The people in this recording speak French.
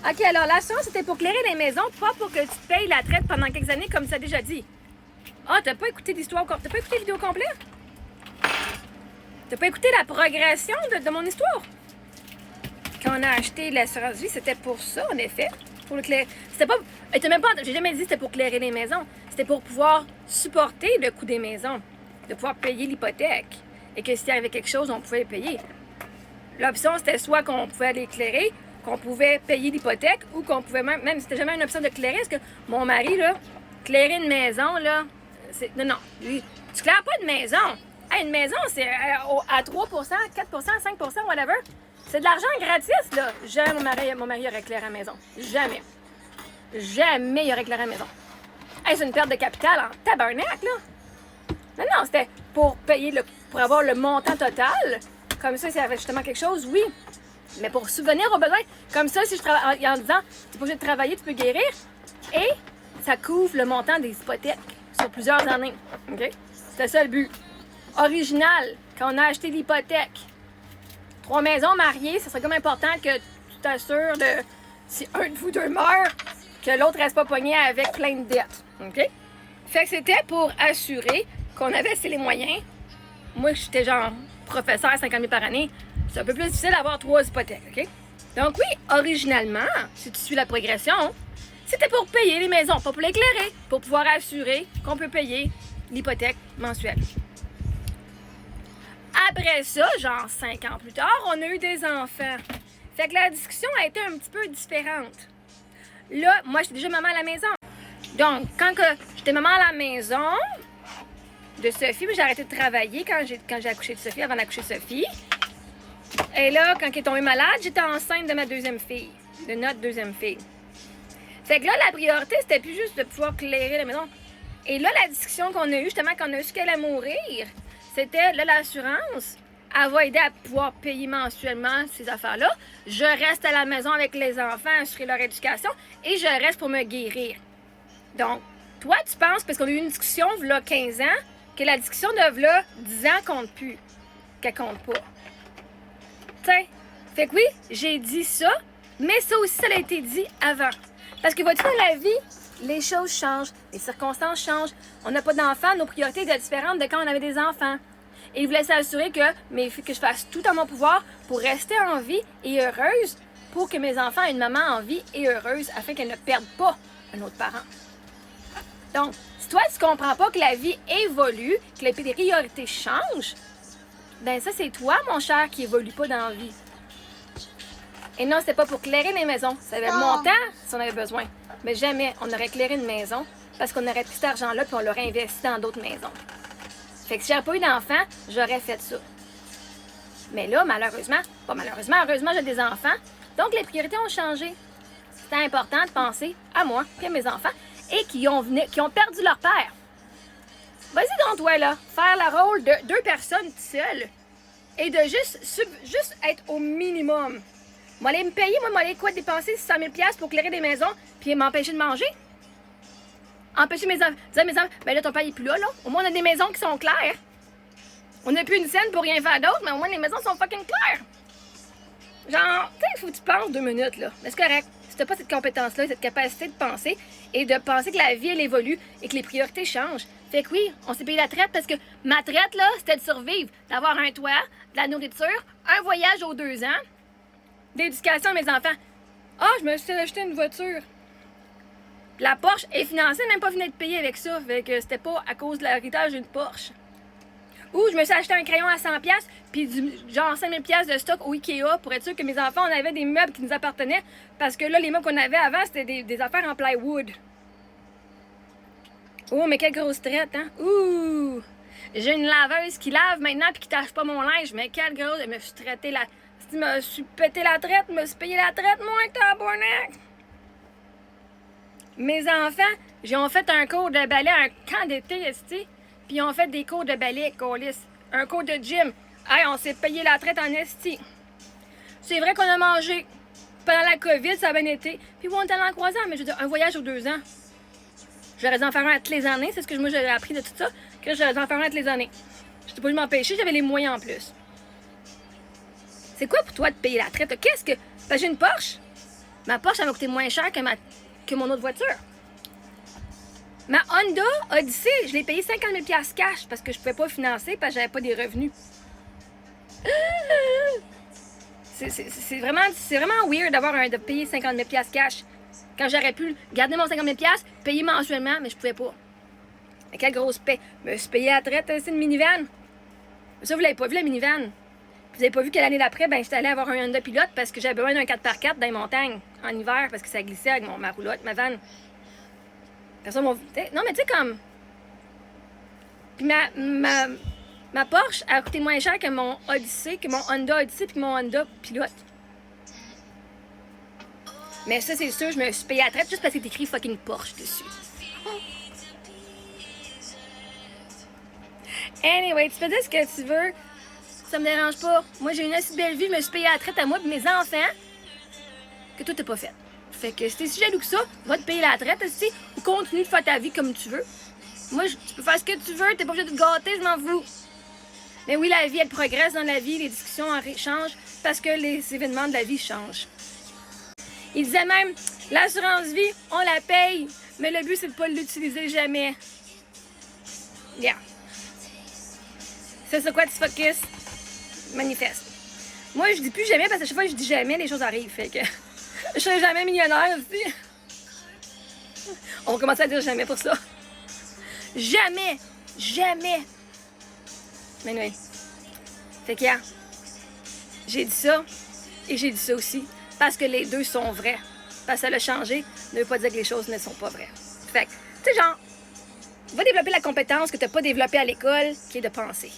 OK, alors l'assurance, c'était pour clairer les maisons, pas pour que tu te payes la traite pendant quelques années, comme ça déjà dit. Ah, t'as pas écouté l'histoire, t'as pas écouté la vidéo complète? T'as pas écouté la progression de mon histoire? Quand on a acheté l'assurance vie, c'était pour ça, en effet. Pour le clairer. C'était pas. J'ai jamais dit que c'était pour clairer les maisons. C'était pour pouvoir supporter le coût des maisons. De pouvoir payer l'hypothèque. Et que s'il y avait quelque chose, on pouvait payer. L'option, c'était soit qu'on pouvait aller éclairer, qu'on pouvait payer l'hypothèque, ou qu'on pouvait même c'était jamais une option de clairer, parce que mon mari, là, clairer une maison, là, c'est. Non, lui, tu claires pas une maison. Hey, une maison, c'est à 3%, 4%, 5%, whatever. C'est de l'argent gratis, là. Jamais mon mari aurait éclairé la maison. Jamais. Jamais il aurait éclairé la maison. Hey, c'est une perte de capital en tabarnak, là. Non, c'était pour payer pour avoir le montant total. Comme ça, s'il y avait justement quelque chose, oui. Mais pour subvenir aux besoins, comme ça, si je travaille en disant, tu n'es pas obligé de travailler, tu peux guérir. Et ça couvre le montant des hypothèques sur plusieurs années. OK? C'était ça le but. Original, quand on a acheté l'hypothèque. 3 maisons mariées, ça serait comme important que tu t'assures de, si un de vous deux meurt, que l'autre reste pas pogné avec plein de dettes. OK? Fait que c'était pour assurer qu'on avait assez les moyens. Moi, j'étais genre professeur 50 000 par année. C'est un peu plus difficile d'avoir 3 hypothèques, OK? Donc oui, originalement, si tu suis la progression, c'était pour payer les maisons, pas pour l'éclairer, pour pouvoir assurer qu'on peut payer l'hypothèque mensuelle. Après ça, genre 5 ans plus tard, on a eu des enfants. Fait que la discussion a été un petit peu différente. Là, moi, j'étais déjà maman à la maison. Donc, quand j'étais maman à la maison de Sophie, j'ai arrêté de travailler quand j'ai accouché de Sophie, avant d'accoucher de Sophie. Et là, quand elle est tombée malade, j'étais enceinte de ma deuxième fille, de notre deuxième fille. Fait que là, la priorité, c'était plus juste de pouvoir clairer la maison. Et là, la discussion qu'on a eue, justement, quand on a su qu'elle allait mourir, c'était, là, l'assurance, elle va aider à pouvoir payer mensuellement ces affaires-là. Je reste à la maison avec les enfants, assurer leur éducation, et je reste pour me guérir. Donc, toi, tu penses, parce qu'on a eu une discussion, v'là 15 ans, que la discussion de v'là 10 ans compte plus, qu'elle compte pas. T'sais, fait que oui, j'ai dit ça, mais ça aussi, ça a été dit avant. Parce que, vois-tu, dans la vie, les choses changent, les circonstances changent. On n'a pas d'enfants, nos priorités étaient différentes de quand on avait des enfants. Et il voulait s'assurer que je fasse tout en mon pouvoir pour rester en vie et heureuse, pour que mes enfants aient une maman en vie et heureuse, afin qu'elle ne perde pas un autre parent. Donc, si toi, tu comprends pas que la vie évolue, que les priorités changent, ben ça, c'est toi, mon cher, qui évolue pas dans la vie. Et non, c'était pas pour clairer les maisons. Ça avait le montant si on avait besoin. Mais jamais on aurait éclairé une maison parce qu'on aurait pris cet argent-là puis on l'aurait investi dans d'autres maisons. Fait que si j'avais pas eu d'enfants, j'aurais fait ça. Mais là, malheureusement, pas malheureusement, heureusement, j'ai des enfants. Donc, les priorités ont changé. C'était important de penser à moi et à mes enfants et qui ont perdu leur père. Vas-y donc, toi, là, faire le rôle de 2 personnes seules et de juste être au minimum. Moi, aller me payer, moi, dépenser 600 000 $ pour clairer des maisons puis m'empêcher de manger? Empêcher mes enfants, dire à mes enfants, ben là, ton père il est plus là. Au moins, on a des maisons qui sont claires. On n'a plus une scène pour rien faire d'autre, mais au moins, les maisons sont fucking claires. Genre, tu sais, il faut que tu penses 2 minutes, là. Mais c'est correct. Si t'as pas cette compétence-là, cette capacité de penser et de penser que la vie, elle évolue et que les priorités changent. Fait que oui, on s'est payé la traite parce que ma traite, là, c'était de survivre, d'avoir un toit, de la nourriture, un voyage aux 2 ans, d'éducation à mes enfants. Ah, je me suis acheté une voiture. La Porsche est financée, même pas venue de payer avec ça. Fait que c'était pas à cause de l'héritage d'une Porsche. Ou je me suis acheté un crayon à 100$, puis genre 5000$ de stock au Ikea pour être sûr que mes enfants, on avait des meubles qui nous appartenaient. Parce que là, les meubles qu'on avait avant, c'était des affaires en plywood. Oh, mais quelle grosse traite, hein? Ouh! J'ai une laveuse qui lave maintenant puis qui tâche pas mon linge. Mais quelle grosse... Je me suis traité la... Je me suis pété la traite, je me suis payé la traite, moi, tabarnak! Mes enfants, ils ont fait un cours de ballet, un camp d'été, esti, puis ils ont fait des cours de ballet, colis, un cours de gym. Hey, on s'est payé la traite en esti. C'est vrai qu'on a mangé. Pendant la COVID, ça a bien été. Puis on est allé en croisant, mais je veux dire, un voyage aux 2 ans. J'aurais dû en faire un à toutes les années, c'est ce que moi j'ai appris de tout ça, que j'aurais dû en faire un à toutes les années. J'étais pas dû m'empêcher, j'avais les moyens en plus. C'est quoi pour toi de payer la traite? Qu'est-ce que... Parce que j'ai une Porsche? Ma Porsche, elle m'a coûté moins cher que mon autre voiture. Ma Honda Odyssey, je l'ai payé 50 000 $ cash parce que je ne pouvais pas financer parce que j'avais pas des revenus. C'est vraiment weird de payer 50 000 $ cash quand j'aurais pu garder mon 50 000 $, payer mensuellement, mais je pouvais pas. Mais quelle grosse paie. Je me suis payé à la traite, c'est une minivan. Ça, vous l'avez pas vu, la minivan. Vous avez pas vu que l'année d'après, j'étais allée avoir un Honda Pilote parce que j'avais besoin d'un 4x4 dans les montagnes en hiver parce que ça glissait avec ma roulotte, ma van. Personne m'a... Non, mais tu sais, comme... Puis ma Porsche a coûté moins cher que mon Odyssey, que mon Honda Odyssey puis mon Honda Pilote. Mais ça, c'est sûr, je me suis payé à la traite juste parce que c'est écrit fucking Porsche dessus. Anyway, tu peux dire ce que tu veux. Ça me dérange pas. Moi, j'ai une assez belle vie, je me suis payé à la traite à moi et mes enfants que toi, t'as pas fait. Fait que si t'es si jaloux que ça, va te payer la traite aussi ou continue de faire ta vie comme tu veux. Moi, tu peux faire ce que tu veux, t'es pas obligé de te gâter, je m'en fous. Mais oui, la vie, elle progresse dans la vie, les discussions changent parce que les événements de la vie changent. Il disait même, l'assurance vie, on la paye, mais le but, c'est de pas l'utiliser jamais. Yeah. C'est sur quoi tu focuses? Manifeste. Moi, je dis plus jamais parce que chaque fois que je dis jamais, les choses arrivent. Fait que je serai jamais millionnaire aussi. On va commencer à dire jamais pour ça. Jamais! Jamais! Mais oui. Fait que, yeah. J'ai dit ça et j'ai dit ça aussi. Parce que les deux sont vrais. Parce que ça l'a changé, ne veut pas dire que les choses ne sont pas vraies. Fait que, tu sais, genre, va développer la compétence que tu n'as pas développée à l'école, qui est de penser.